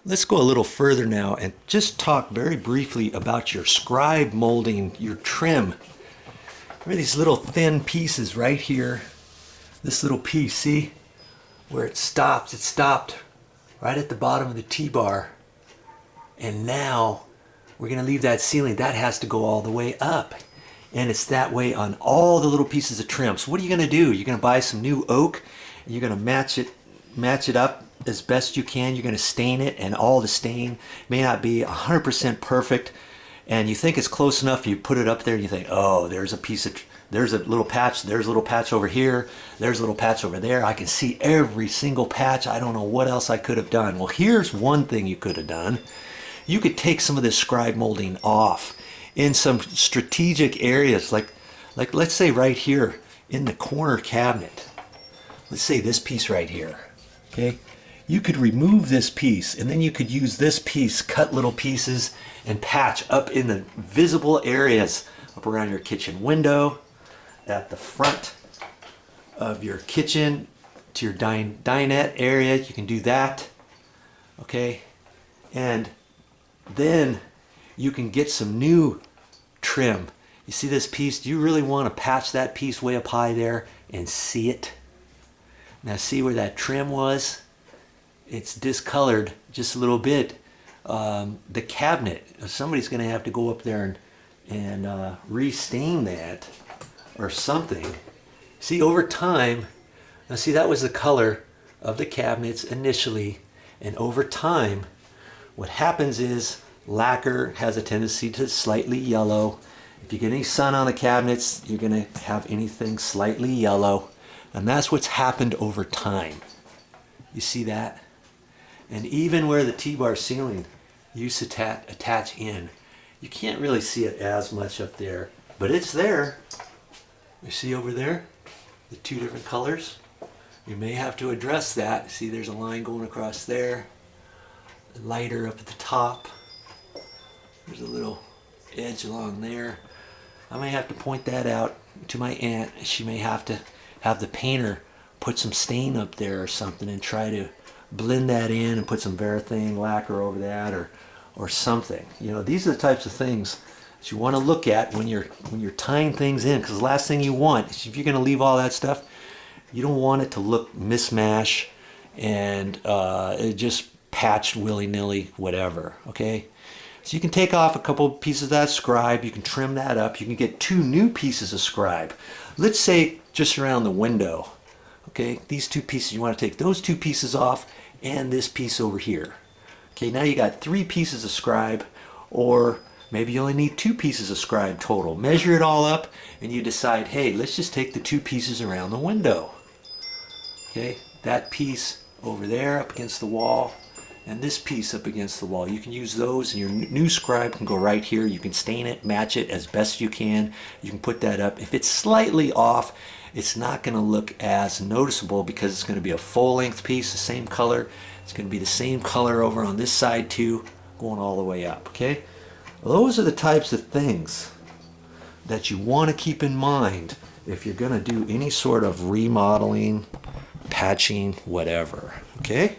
Let's go a little further now and just talk very briefly about your scribe molding, your trim. Remember these little thin pieces right here? This little piece, see? Where it stops, it stopped right at the bottom of the T-bar. And now we're gonna leave that ceiling. That has to go all the way up. And it's that way on all the little pieces of trim. So what are you gonna do? You're gonna buy some new oak, and you're gonna match it up as best you can. You're gonna stain it, and all the stain may not be 100% perfect. And you think it's close enough, you put it up there and you think, oh, there's a little patch, there's a little patch over here, there's a little patch over there. I can see every single patch. I don't know what else I could have done. Well, here's one thing you could have done. You could take some of this scribe molding off in some strategic areas, like let's say right here in the corner cabinet. Let's say this piece right here, okay? You could remove this piece, and then you could use this piece, cut little pieces, and patch up in the visible areas up around your kitchen window, at the front of your kitchen, to your dinette area. You can do that, okay? And then you can get some new trim. You see this piece? Do you really want to patch that piece way up high there and see it? Now see where that trim was? It's discolored just a little bit. The cabinet, somebody's going to have to go up there and restain that or something. See, over time, now see, that was the color of the cabinets initially, and over time what happens is lacquer has a tendency to slightly yellow. If you get any sun on the cabinets, you're going to have anything slightly yellow, and that's what's happened over time. You see that? And even where the T-bar ceiling used to attach in, you can't really see it as much up there, but it's there. You see over there the two different colors? You may have to address that. See, there's a line going across there, lighter up at the top. There's a little edge along there. I may have to point that out to my aunt. She may have to have the painter put some stain up there or something and try to blend that in and put some varathane lacquer over that or something. You know, these are the types of things that you want to look at when you're tying things in, because the last thing you want is, if you're going to leave all that stuff, you don't want it to look mismatched and it just patched willy-nilly, whatever, okay? So you can take off a couple pieces of that scribe, you can trim that up, you can get two new pieces of scribe. Let's say just around the window, okay? These two pieces, you want to take those two pieces off and this piece over here. Okay, now you got 3 pieces of scribe, or maybe you only need 2 pieces of scribe total. Measure it all up and you decide, hey, let's just take the 2 pieces around the window. Okay, that piece over there up against the wall and this piece up against the wall. You can use those, and your new scribe can go right here. You can stain it, match it as best you can. You can put that up. If it's slightly off, it's not going to look as noticeable because it's going to be a full-length piece, the same color. It's going to be the same color over on this side too, going all the way up, okay? Those are the types of things that you want to keep in mind if you're going to do any sort of remodeling, patching, whatever, okay?